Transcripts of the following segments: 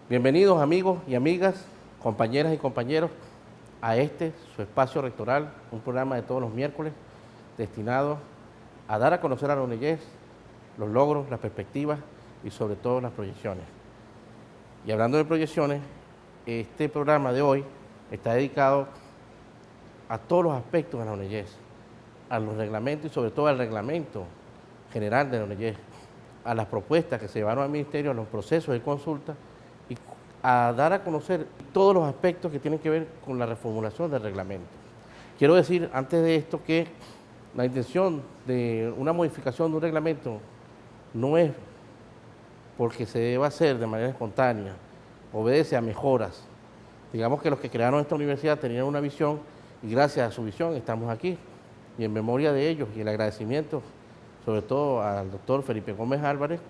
Bienvenidos amigos y amigas, compañeras y compañeros, a su espacio rectoral, un programa de todos los miércoles destinado a dar a conocer a la UNEYES los logros, las perspectivas y sobre todo las proyecciones. Y hablando de proyecciones, este programa de hoy está dedicado a todos los aspectos de la UNEYES, a los reglamentos y sobre todo al reglamento general de la UNEYES, a las propuestas que se llevaron al Ministerio, a los procesos de consulta y a dar a conocer todos los aspectos que tienen que ver con la reformulación del reglamento. Quiero decir antes de esto que la intención de una modificación de un reglamento no es porque se deba hacer de manera espontánea, obedece a mejoras. Digamos que los que crearon esta universidad tenían una visión y gracias a su visión estamos aquí. Y en memoria de ellos y el agradecimiento sobre todo al doctor Felipe Gómez Álvarez,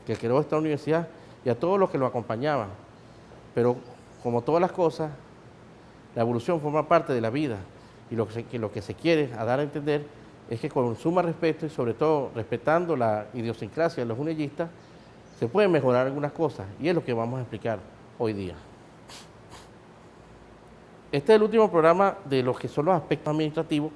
que creó esta universidad, y a todos los que lo acompañaban. Pero como todas las cosas, la evolución forma parte de la vida y lo que se quiere a dar a entender es que con suma respeto y sobre todo respetando la idiosincrasia de los uneyistas, se pueden mejorar algunas cosas y es lo que vamos a explicar hoy día. Este es el último programa de los que son los aspectos administrativos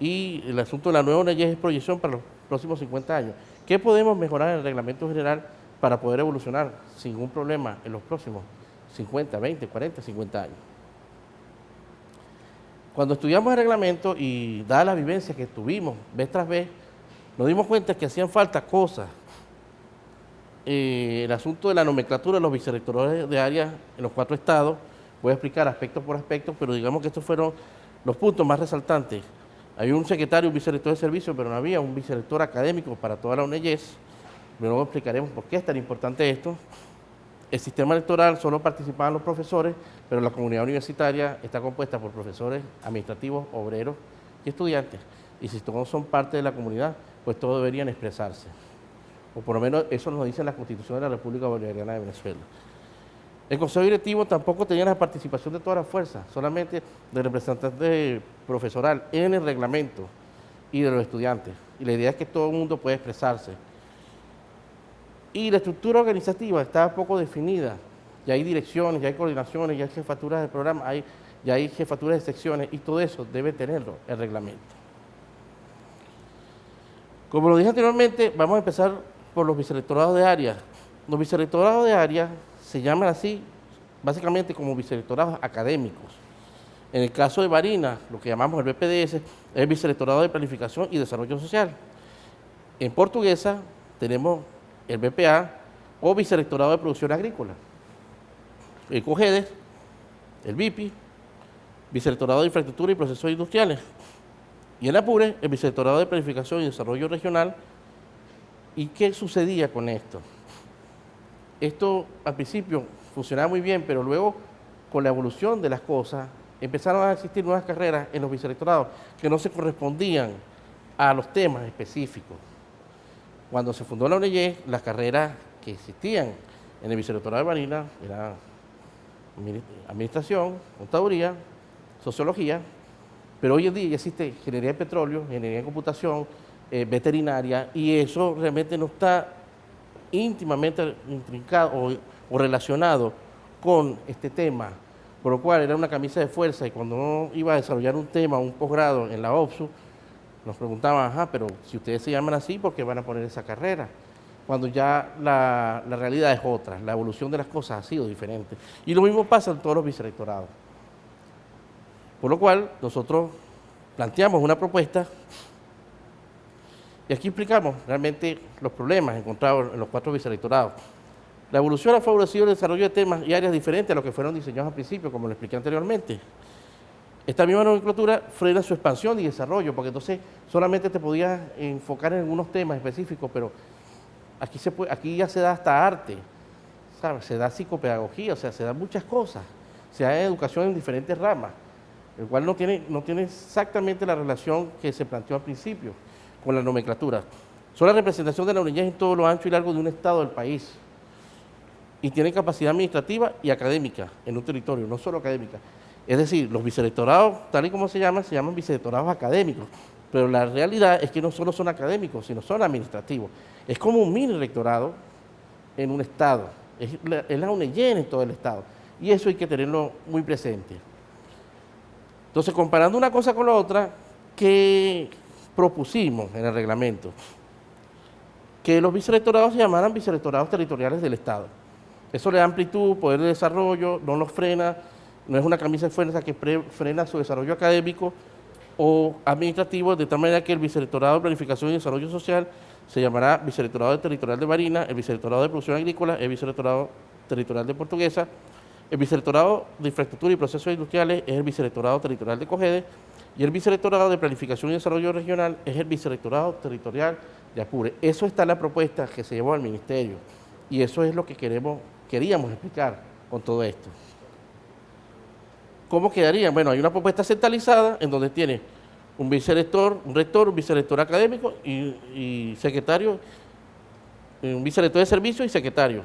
y el asunto de la nueva UNEYES es proyección para los próximos 50 años. ¿Qué podemos mejorar en el reglamento general para poder evolucionar sin ningún problema en los próximos 50, 20, 40, 50 años? Cuando estudiamos el reglamento y dada la vivencia que tuvimos vez tras vez, nos dimos cuenta que hacían falta cosas. El asunto de la nomenclatura de los vicerrectores de áreas en los 4 estados, voy a explicar aspecto por aspecto, pero digamos que estos fueron los puntos más resaltantes. Había un secretario, un vicerrector de servicio, pero no había un vicerrector académico para toda la UNEYES. Luego explicaremos por qué es tan importante esto. El sistema electoral solo participaban los profesores, pero la comunidad universitaria está compuesta por profesores, administrativos, obreros y estudiantes. Y si todos son parte de la comunidad, pues todos deberían expresarse. O por lo menos eso nos dice la Constitución de la República Bolivariana de Venezuela. El Consejo Directivo tampoco tenía la participación de todas las fuerzas, solamente del representante profesoral en el reglamento y de los estudiantes. Y la idea es que todo el mundo pueda expresarse. Y la estructura organizativa está poco definida. Ya hay direcciones, ya hay coordinaciones, ya hay jefaturas de programa, ya hay jefaturas de secciones y todo eso debe tenerlo el reglamento. Como lo dije anteriormente, vamos a empezar por los vicerrectorados de área. Los vicerrectorados de área se llaman así, básicamente como vicerrectorados académicos. En el caso de Barinas, lo que llamamos el BPDS, es el Vicerrectorado de Planificación y Desarrollo Social. En Portuguesa tenemos el BPA o Vicerrectorado de Producción Agrícola. El COGEDES, el VIPI, Vicerrectorado de Infraestructura y Procesos Industriales. Y en Apure, el Vicerrectorado de Planificación y Desarrollo Regional. ¿Y qué sucedía con esto? Esto al principio funcionaba muy bien, pero luego con la evolución de las cosas empezaron a existir nuevas carreras en los vicerrectorados que no se correspondían a los temas específicos. Cuando se fundó la UNEYES, las carreras que existían en el vicerrectorado de Barinas eran administración, contaduría, sociología, pero hoy en día ya existe ingeniería de petróleo, ingeniería de computación, veterinaria, y eso realmente no está íntimamente intrincado o relacionado con este tema, por lo cual era una camisa de fuerza y cuando uno iba a desarrollar un tema, un posgrado en la OPSU, nos preguntaban, pero si ustedes se llaman así, ¿por qué van a poner esa carrera? Cuando ya la realidad es otra, la evolución de las cosas ha sido diferente. Y lo mismo pasa en todos los vicerrectorados. Por lo cual, nosotros planteamos una propuesta y aquí explicamos realmente los problemas encontrados en los 4 vicerrectorados. La evolución ha favorecido el desarrollo de temas y áreas diferentes a los que fueron diseñados al principio, como lo expliqué anteriormente. Esta misma nomenclatura frena su expansión y desarrollo, porque entonces solamente te podías enfocar en algunos temas específicos, pero aquí ya se da hasta arte, ¿sabes? Se da psicopedagogía, o sea, se dan muchas cosas, se da educación en diferentes ramas, el cual no tiene exactamente la relación que se planteó al principio con la nomenclatura. Son la representación de la UNEYES en todo lo ancho y largo de un estado del país y tienen capacidad administrativa y académica en un territorio, no solo académica. Es decir, los vicerrectorados, tal y como se llaman vicerrectorados académicos, pero la realidad es que no solo son académicos, sino son administrativos. Es como un mini rectorado en un estado. es la UNEYES en todo el Estado. Y eso hay que tenerlo muy presente. Entonces, comparando una cosa con la otra, ¿qué propusimos en el reglamento? Que los vicerrectorados se llamaran vicerrectorados territoriales del Estado. Eso le da amplitud, poder de desarrollo, no los frena, no es una camisa de fuerza que frena su desarrollo académico o administrativo, de tal manera que el Vicerrectorado de Planificación y Desarrollo Social se llamará Vicerrectorado Territorial de Barinas, el Vicerrectorado de Producción Agrícola, el Vicerrectorado Territorial de Portuguesa, el Vicerrectorado de Infraestructura y Procesos Industriales es el Vicerrectorado Territorial de COGEDE y el Vicerrectorado de Planificación y Desarrollo Regional es el Vicerrectorado Territorial de APURE. Eso está en la propuesta que se llevó al Ministerio y eso es lo que queríamos explicar con todo esto. ¿Cómo quedarían? Bueno, hay una propuesta centralizada en donde tiene un vicerrector, un rector, un vicerrector académico y secretario, un vicerrector de servicio y secretario.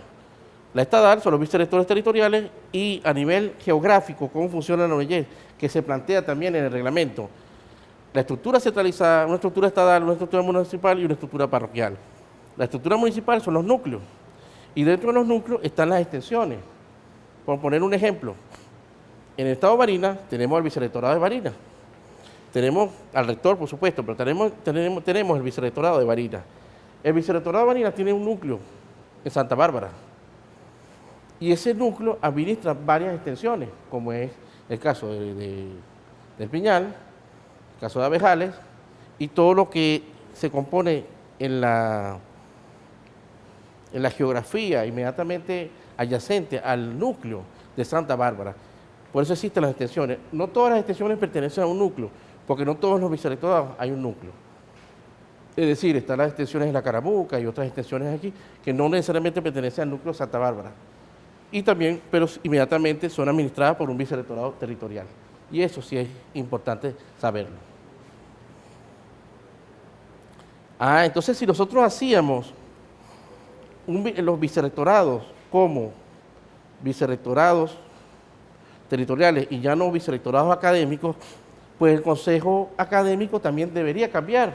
La estatal son los vicerrectores territoriales y a nivel geográfico, cómo funciona la ONG, que se plantea también en el reglamento. La estructura centralizada, una estructura estatal, una estructura municipal y una estructura parroquial. La estructura municipal son los núcleos y dentro de los núcleos están las extensiones. Por poner un ejemplo, en el estado de Barinas tenemos el vicerrectorado de Barinas, tenemos al rector, por supuesto, pero tenemos el vicerrectorado de Barinas. El vicerrectorado de Barinas tiene un núcleo en Santa Bárbara y ese núcleo administra varias extensiones, como es el caso del Piñal, el caso de Abejales y todo lo que se compone en la geografía inmediatamente adyacente al núcleo de Santa Bárbara. Por eso existen las extensiones. No todas las extensiones pertenecen a un núcleo, porque no todos los vicerrectorados hay un núcleo. Es decir, están las extensiones de la Caramuca y otras extensiones aquí que no necesariamente pertenecen al núcleo de Santa Bárbara. Y también, pero inmediatamente son administradas por un vicerrectorado territorial. Y eso sí es importante saberlo. Entonces si nosotros hacíamos los vicerrectorados como vicerrectorados territoriales y ya no vicerrectorados académicos, pues el consejo académico también debería cambiar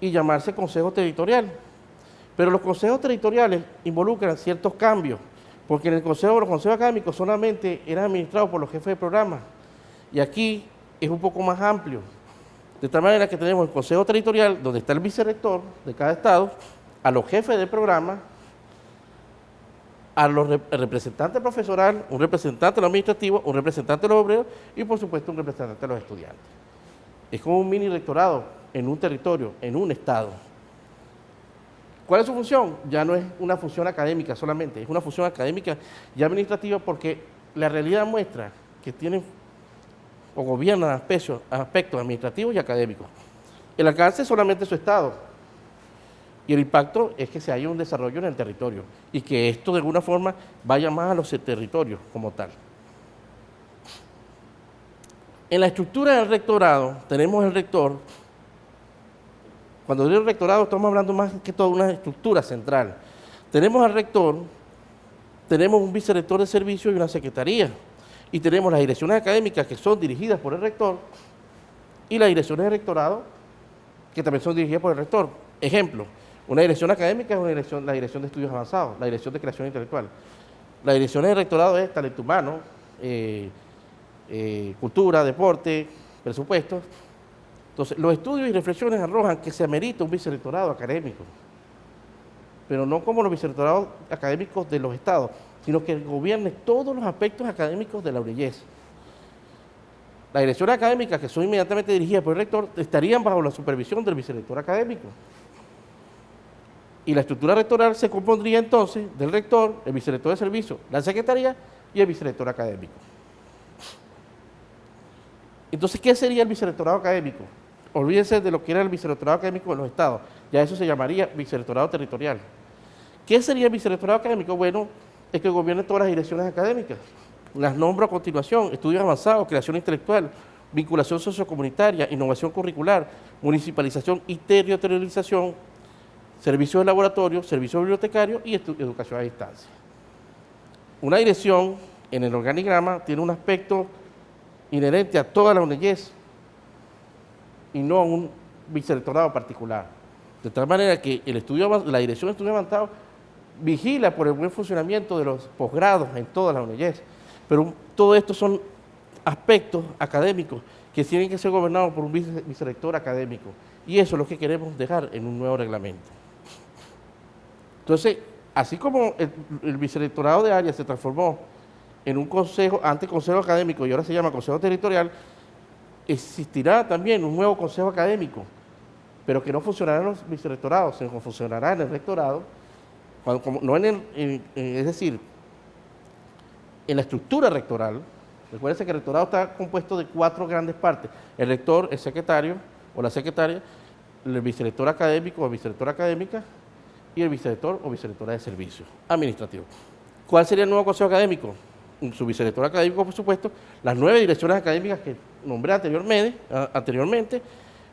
y llamarse consejo territorial. Pero los consejos territoriales involucran ciertos cambios, porque en los consejos académicos solamente eran administrados por los jefes de programa y aquí es un poco más amplio. De tal manera que tenemos el consejo territorial donde está el vicerrector de cada estado, a los jefes de programa, al representante profesoral, un representante de lo administrativo, un representante de los obreros y por supuesto un representante de los estudiantes. Es como un mini rectorado en un territorio, en un estado. ¿Cuál es su función? Ya no es una función académica solamente, es una función académica y administrativa porque la realidad muestra que tienen o gobiernan aspectos administrativos y académicos. El alcance es solamente su estado y el impacto es que se haya un desarrollo en el territorio y que esto de alguna forma vaya más a los territorios como tal. En la estructura del rectorado tenemos el rector. Cuando digo el rectorado estamos hablando más que todo de una estructura central. Tenemos al rector, tenemos un vicerrector de servicio y una secretaría. Y tenemos las direcciones académicas que son dirigidas por el rector y las direcciones de rectorado que también son dirigidas por el rector. Ejemplo, una dirección académica es la dirección de estudios avanzados, la dirección de creación intelectual. La dirección de rectorado es talento humano, cultura, deporte, presupuestos. Entonces, los estudios y reflexiones arrojan que se amerita un vicerrectorado académico, pero no como los vicerrectorados académicos de los estados, sino que gobierne todos los aspectos académicos de la UNEYES. Las direcciones académicas que son inmediatamente dirigidas por el rector estarían bajo la supervisión del vicerrector académico. Y la estructura rectoral se compondría entonces del rector, el vicerrector de servicio, la secretaría y el vicerrector académico. Entonces, ¿qué sería el vicerrectorado académico? Olvídense de lo que era el vicerrectorado académico de los estados, ya eso se llamaría vicerrectorado territorial. ¿Qué sería el vicerrectorado académico? Bueno, es que gobierne todas las direcciones académicas. Las nombro a continuación: estudios avanzados, creación intelectual, vinculación sociocomunitaria, innovación curricular, municipalización y territorialización, servicios de laboratorio, servicios bibliotecarios y educación a distancia. Una dirección en el organigrama tiene un aspecto inherente a toda la UNEYES y no a un vicerrectorado particular. De tal manera que la dirección de estudios avanzados vigila por el buen funcionamiento de los posgrados en todas las ONGs. Pero todo esto son aspectos académicos que tienen que ser gobernados por un vicerrector académico. Y eso es lo que queremos dejar en un nuevo reglamento. Entonces, así como el vicerrectorado de área se transformó en un consejo, antes consejo académico y ahora se llama consejo territorial, existirá también un nuevo consejo académico, pero que no funcionará en los vicerrectorados, sino que funcionará en el rectorado, no es decir, en la estructura rectoral. Recuérdense que el rectorado está compuesto de 4 grandes partes: el rector, el secretario o la secretaria, el vicerrector académico o vicerrectora académica y el vicerrector o vicerrectora de servicios administrativos. ¿Cuál sería el nuevo consejo académico? Su vicerrector académico, por supuesto, las 9 direcciones académicas que nombré anteriormente,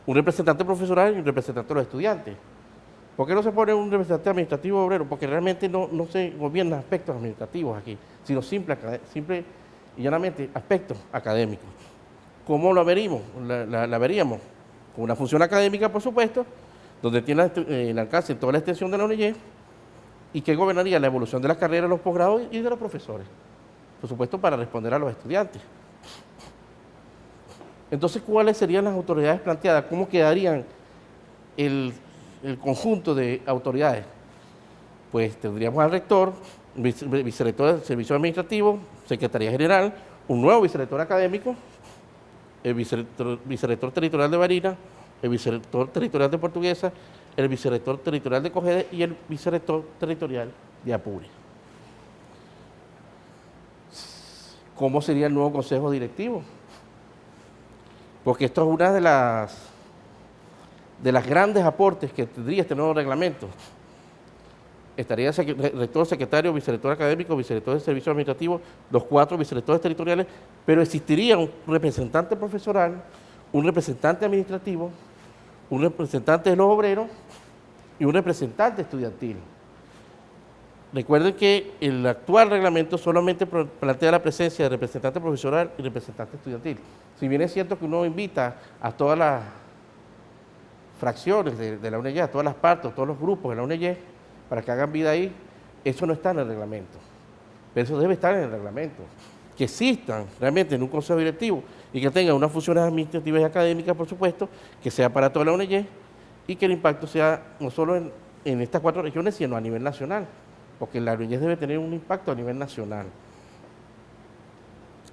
un representante profesoral y un representante de los estudiantes. ¿Por qué no se pone un representante administrativo obrero? Porque realmente no se gobiernan aspectos administrativos aquí, sino simple y llanamente aspectos académicos. ¿Cómo lo veríamos? La veríamos con una función académica, por supuesto, donde tiene el alcance en toda la extensión de la ONG y que gobernaría la evolución de las carreras de los posgrados y de los profesores, por supuesto, para responder a los estudiantes. Entonces, ¿cuáles serían las autoridades planteadas? ¿Cómo quedarían el conjunto de autoridades? Pues tendríamos al rector, vicerrector de servicios administrativos, secretaría general, un nuevo vicerrector académico, el vicerrector territorial de Barinas, el vicerrector territorial de Portuguesa, el vicerrector territorial de Cogede y el vicerrector territorial de Apure. ¿Cómo sería el nuevo consejo directivo? Porque esto es una de las grandes aportes que tendría este nuevo reglamento. Estaría rector, secretario, vicerrector académico, vicerrector de servicios administrativos, los 4 vicerrectores territoriales, pero existiría un representante profesoral, un representante administrativo, un representante de los obreros y un representante estudiantil. Recuerden que el actual reglamento solamente plantea la presencia de representante profesoral y representante estudiantil. Si bien es cierto que uno invita a todas las fracciones de la ONG, a todas las partes, a todos los grupos de la ONG, para que hagan vida ahí, eso no está en el reglamento. Pero eso debe estar en el reglamento. Que existan realmente en un consejo directivo y que tengan unas funciones administrativas y académicas, por supuesto, que sea para toda la ONG y que el impacto sea no solo en estas 4 regiones, sino a nivel nacional, porque la ONG debe tener un impacto a nivel nacional.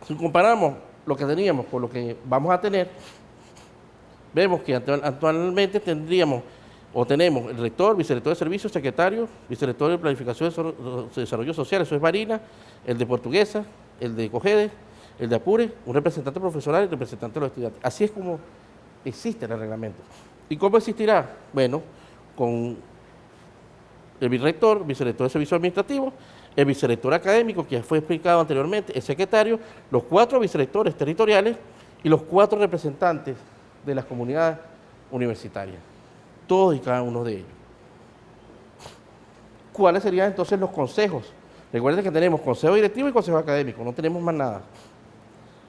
Si comparamos lo que teníamos con lo que vamos a tener, vemos que actualmente tenemos el rector, vicerrector de servicios, secretario, vicerrector de planificación de desarrollo social, eso es Barinas, el de Portuguesa, el de Cogede, el de Apure, un representante profesoral y el representante de los estudiantes. Así es como existe el reglamento. ¿Y cómo existirá? Bueno, con el vicerrector de servicios administrativos, el vicerrector académico, que ya fue explicado anteriormente, el secretario, los 4 vicerrectores territoriales y los 4 representantes de las comunidades universitarias, todos y cada uno de ellos. ¿Cuáles serían entonces los consejos? Recuerden que tenemos consejo directivo y consejo académico, no tenemos más nada.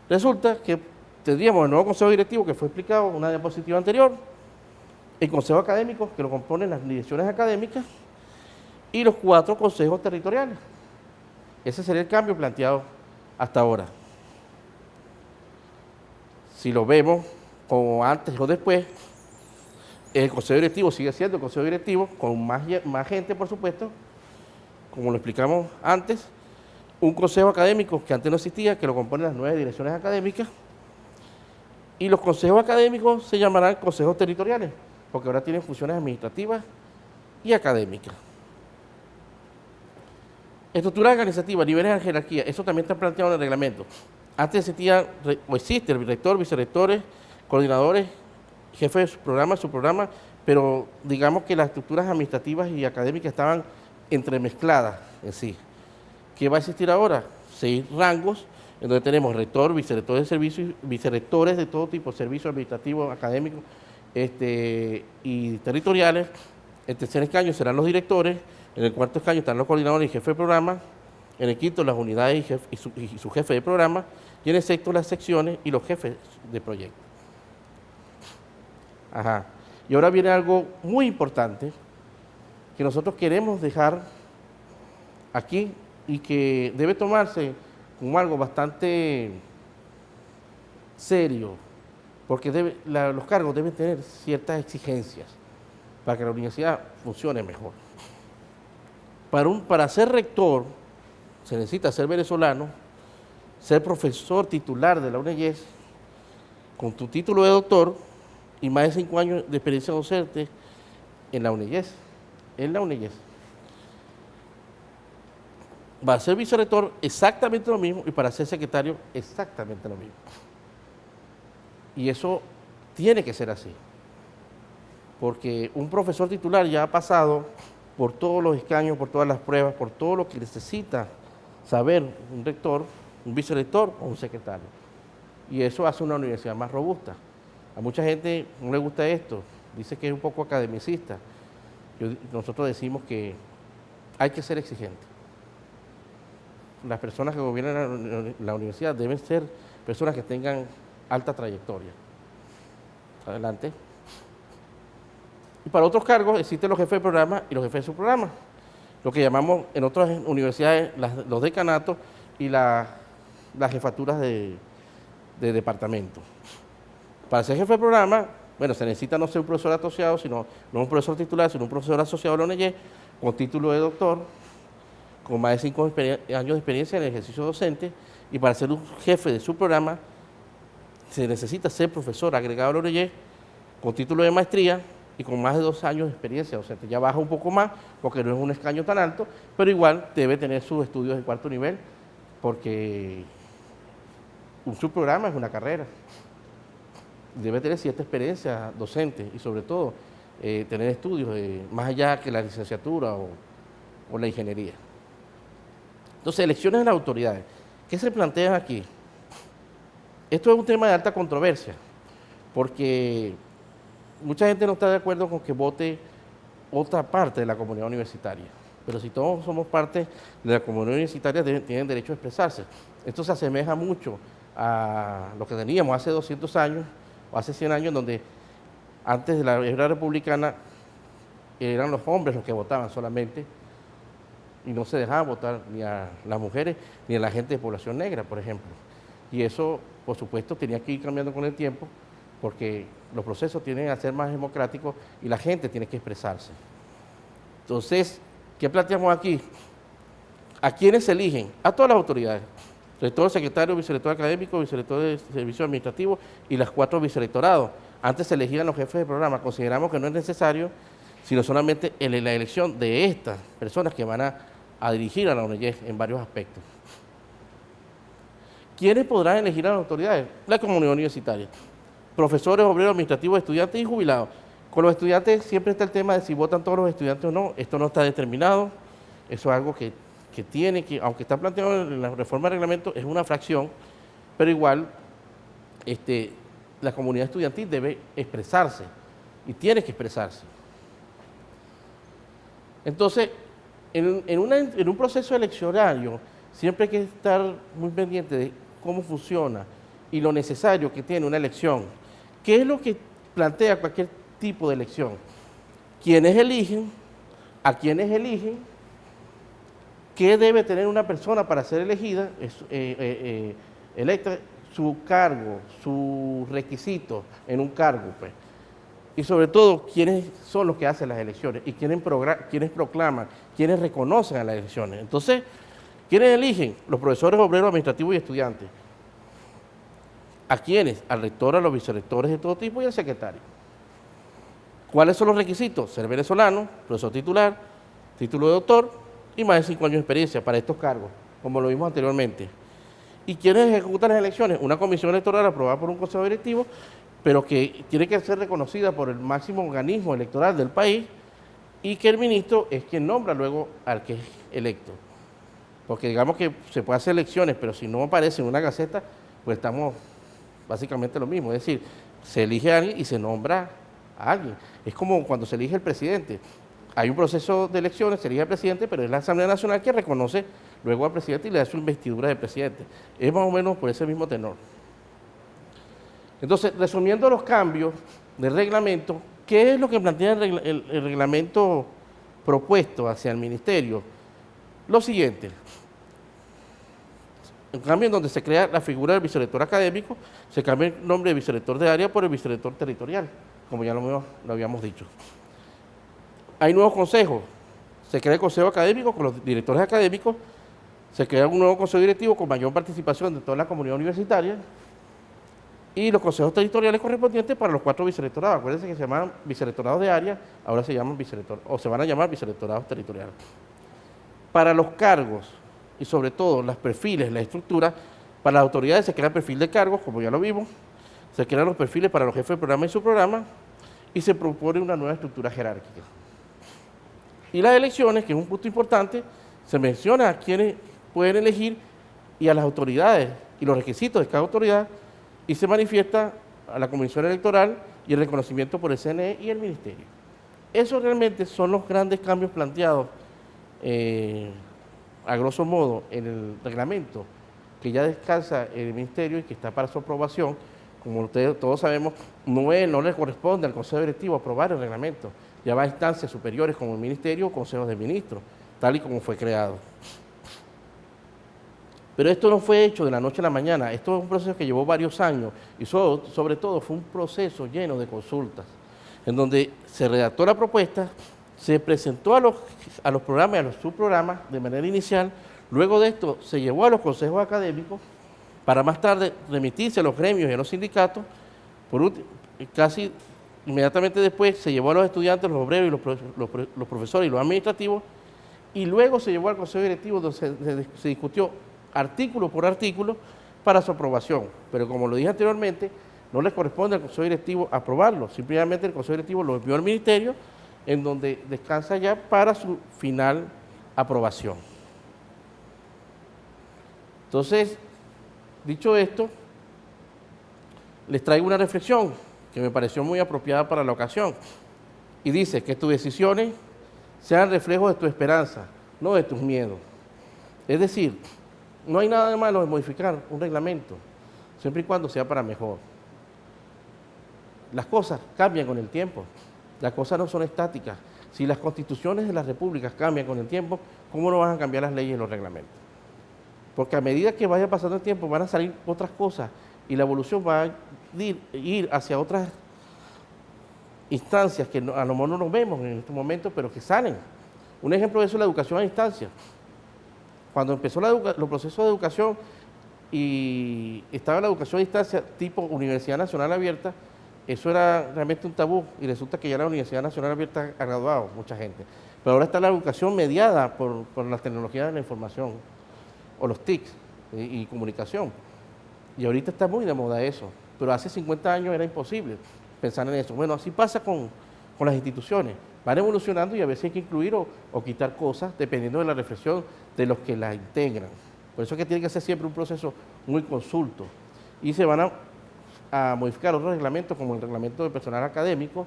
Resulta que tendríamos el nuevo consejo directivo que fue explicado en una diapositiva anterior, el consejo académico que lo componen las direcciones académicas y los 4 consejos territoriales. Ese sería el cambio planteado hasta ahora. Si lo vemos como antes o después, el consejo directivo sigue siendo el consejo directivo con más gente, por supuesto, como lo explicamos antes, un consejo académico que antes no existía, que lo componen las 9 direcciones académicas, y los consejos académicos se llamarán consejos territoriales, porque ahora tienen funciones administrativas y académicas. Estructura organizativa, niveles de jerarquía, eso también está planteado en el reglamento. Antes existía, o existe, el rector, vicerrectores, coordinadores, jefes de su programa, pero digamos que las estructuras administrativas y académicas estaban entremezcladas en sí. ¿Qué va a existir ahora? 6 rangos, en donde tenemos rector, vicerrectores de servicios, vicerrectores de todo tipo, servicios administrativos, académicos y territoriales. El tercer escaño serán los directores, en el cuarto escaño están los coordinadores y jefes de programa, en el quinto las unidades y su jefe de programa, y en el sexto las secciones y los jefes de proyecto. Ajá. Y ahora viene algo muy importante que nosotros queremos dejar aquí y que debe tomarse como algo bastante serio, porque los cargos deben tener ciertas exigencias para que la universidad funcione mejor. Para ser rector se necesita ser venezolano, ser profesor titular de la UNEYES, con tu título de doctor y más de 5 años de experiencia docente en la UNEYES. Va a ser vicerrector exactamente lo mismo y para ser secretario exactamente lo mismo. Y eso tiene que ser así, porque un profesor titular ya ha pasado por todos los escaños, por todas las pruebas, por todo lo que necesita saber un rector, un vicerrector o un secretario. Y eso hace una universidad más robusta. A mucha gente no le gusta esto, dice que es un poco academicista. Nosotros decimos que hay que ser exigente. Las personas que gobiernan la universidad deben ser personas que tengan alta trayectoria. Adelante. Y para otros cargos existen los jefes de programa y los jefes de subprograma, lo que llamamos en otras universidades los decanatos y las jefaturas de departamento. Para ser jefe de programa, bueno, se necesita no ser un profesor asociado, no un profesor titular, sino un profesor asociado de la UNEYES, con título de doctor, con más de 5 años de experiencia en el ejercicio docente, y para ser un jefe de su programa se necesita ser profesor agregado a la UNEYES, con título de maestría y con más de 2 años de experiencia docente. Ya baja un poco más, porque no es un escaño tan alto, pero igual debe tener sus estudios de 4º nivel, porque un subprograma es una carrera. Debe tener cierta experiencia docente y sobre todo tener estudios más allá que la licenciatura o la ingeniería. Entonces, elecciones de las autoridades. ¿Qué se plantean aquí? Esto es un tema de alta controversia, porque mucha gente no está de acuerdo con que vote otra parte de la comunidad universitaria, pero si todos somos parte de la comunidad universitaria tienen derecho a expresarse. Esto se asemeja mucho a lo que teníamos hace 200 años o hace 100 años, donde antes de la era republicana eran los hombres los que votaban solamente y no se dejaba votar ni a las mujeres ni a la gente de población negra, por ejemplo. Y eso, por supuesto, tenía que ir cambiando con el tiempo, porque los procesos tienen a ser más democráticos y la gente tiene que expresarse. Entonces, ¿qué planteamos aquí? ¿A quiénes se eligen? A todas las autoridades. Rector, secretario, vicerrector académico, vicerrector de servicio administrativo y las 4 vicerrectorados. Antes se elegían los jefes de programa. Consideramos que no es necesario, sino solamente en la elección de estas personas que van a dirigir a la UNEYES en varios aspectos. ¿Quiénes podrán elegir a las autoridades? La comunidad universitaria. Profesores, obreros, administrativos, estudiantes y jubilados. Con los estudiantes siempre está el tema de si votan todos los estudiantes o no. Esto no está determinado. Eso es algo que tiene que, aunque está planteado en la reforma del reglamento, es una fracción, pero igual la comunidad estudiantil debe expresarse y tiene que expresarse. Entonces, en un proceso eleccionario, siempre hay que estar muy pendiente de cómo funciona y lo necesario que tiene una elección. ¿Qué es lo que plantea cualquier tipo de elección? ¿Quiénes eligen? ¿A quiénes eligen? ¿Qué debe tener una persona para ser elegida, electa? Su cargo, sus requisitos en un cargo, pues. Y sobre todo, quiénes son los que hacen las elecciones y quiénes proclaman, quiénes reconocen a las elecciones. Entonces, ¿quiénes eligen? Los profesores, obreros, administrativos y estudiantes. ¿A quiénes? Al rector, a los vicerrectores de todo tipo y al secretario. ¿Cuáles son los requisitos? Ser venezolano, profesor titular, título de doctor y más de 5 años de experiencia para estos cargos, como lo vimos anteriormente. ¿Y quiénes ejecutan las elecciones? Una comisión electoral aprobada por un consejo directivo, pero que tiene que ser reconocida por el máximo organismo electoral del país, y que el ministro es quien nombra luego al que es electo. Porque digamos que se puede hacer elecciones, pero si no aparece en una gaceta, pues estamos básicamente lo mismo. Es decir, se elige a alguien y se nombra a alguien. Es como cuando se elige el presidente. Hay un proceso de elecciones, se elige al presidente, pero es la Asamblea Nacional que reconoce luego al presidente y le da su investidura de presidente. Es más o menos por ese mismo tenor. Entonces, resumiendo los cambios del reglamento, ¿qué es lo que plantea el reglamento propuesto hacia el ministerio? Lo siguiente, en cambio, en donde se crea la figura del vicerrector académico, se cambia el nombre de vicerrector de área por el vicerrector territorial, como ya lo habíamos dicho. Hay nuevos consejos, se crea el consejo académico con los directores académicos, se crea un nuevo consejo directivo con mayor participación de toda la comunidad universitaria y los consejos territoriales correspondientes para los 4 vicerrectorados. Acuérdense que se llaman vicerrectorados de área, ahora se llaman se van a llamar vicerrectorados territoriales. Para los cargos y sobre todo los perfiles, la estructura, para las autoridades se crea el perfil de cargos, como ya lo vimos, se crean los perfiles para los jefes de programa y subprograma y se propone una nueva estructura jerárquica. Y las elecciones, que es un punto importante, se menciona a quienes pueden elegir y a las autoridades y los requisitos de cada autoridad y se manifiesta a la Comisión Electoral y el reconocimiento por el CNE y el Ministerio. Esos realmente son los grandes cambios planteados a grosso modo en el reglamento que ya descansa el Ministerio y que está para su aprobación. Como ustedes todos sabemos, no le corresponde al Consejo Directivo aprobar el reglamento, ya va a instancias superiores como el Ministerio o Consejos de Ministros, tal y como fue creado. Pero esto no fue hecho de la noche a la mañana, esto es un proceso que llevó varios años y sobre todo fue un proceso lleno de consultas, en donde se redactó la propuesta, se presentó a los programas y a los subprogramas de manera inicial, luego de esto se llevó a los consejos académicos para más tarde remitirse a los gremios y a los sindicatos, casi inmediatamente después se llevó a los estudiantes, los obreros y los profesores y los administrativos, y luego se llevó al Consejo Directivo donde se discutió artículo por artículo para su aprobación. Pero como lo dije anteriormente, no les corresponde al Consejo Directivo aprobarlo, simplemente el Consejo Directivo lo envió al Ministerio, en donde descansa ya para su final aprobación. Entonces, dicho esto, les traigo una reflexión que me pareció muy apropiada para la ocasión. Y dice que tus decisiones sean reflejos de tu esperanza, no de tus miedos. Es decir, no hay nada de malo en modificar un reglamento, siempre y cuando sea para mejor. Las cosas cambian con el tiempo, las cosas no son estáticas. Si las constituciones de las repúblicas cambian con el tiempo, ¿cómo no van a cambiar las leyes y los reglamentos? Porque a medida que vaya pasando el tiempo van a salir otras cosas y la evolución va a ir hacia otras instancias que a lo mejor no nos vemos en este momento, pero que salen. Un ejemplo de eso es la educación a distancia. Cuando empezó los procesos de educación y estaba la educación a distancia tipo Universidad Nacional Abierta, eso era realmente un tabú y resulta que ya la Universidad Nacional Abierta ha graduado mucha gente. Pero ahora está la educación mediada por las tecnologías de la información o los TICs y comunicación. Y ahorita está muy de moda eso, pero hace 50 años era imposible pensar en eso. Bueno, así pasa con las instituciones. Van evolucionando y a veces hay que incluir o quitar cosas dependiendo de la reflexión de los que las integran. Por eso es que tiene que ser siempre un proceso muy consulto. Y se van a modificar otros reglamentos como el reglamento de personal académico,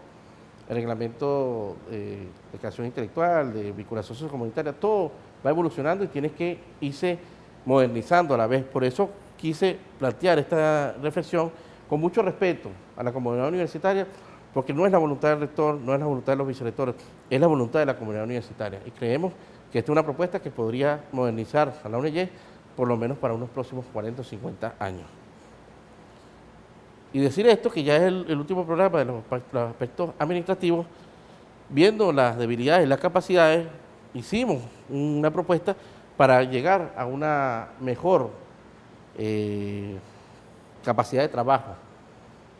el reglamento de creación intelectual, de vinculación sociocomunitaria, todo va evolucionando y tienes que irse modernizando a la vez. Por eso quise plantear esta reflexión con mucho respeto a la comunidad universitaria, porque no es la voluntad del rector, no es la voluntad de los vicerrectores, es la voluntad de la comunidad universitaria. Y creemos que esta es una propuesta que podría modernizar a la UNEYES por lo menos para unos próximos 40 o 50 años. Y decir esto, que ya es el último programa de los aspectos administrativos, viendo las debilidades y las capacidades, hicimos una propuesta para llegar a una mejor capacidad de trabajo,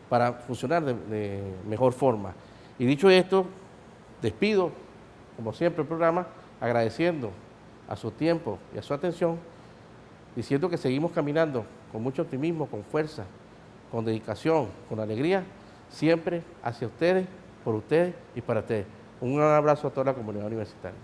para funcionar de mejor forma. Y dicho esto, despido, como siempre, el programa, agradeciendo a su tiempo y a su atención, diciendo que seguimos caminando con mucho optimismo, con fuerza, con dedicación, con alegría, siempre hacia ustedes, por ustedes y para ustedes. Un gran abrazo a toda la comunidad universitaria.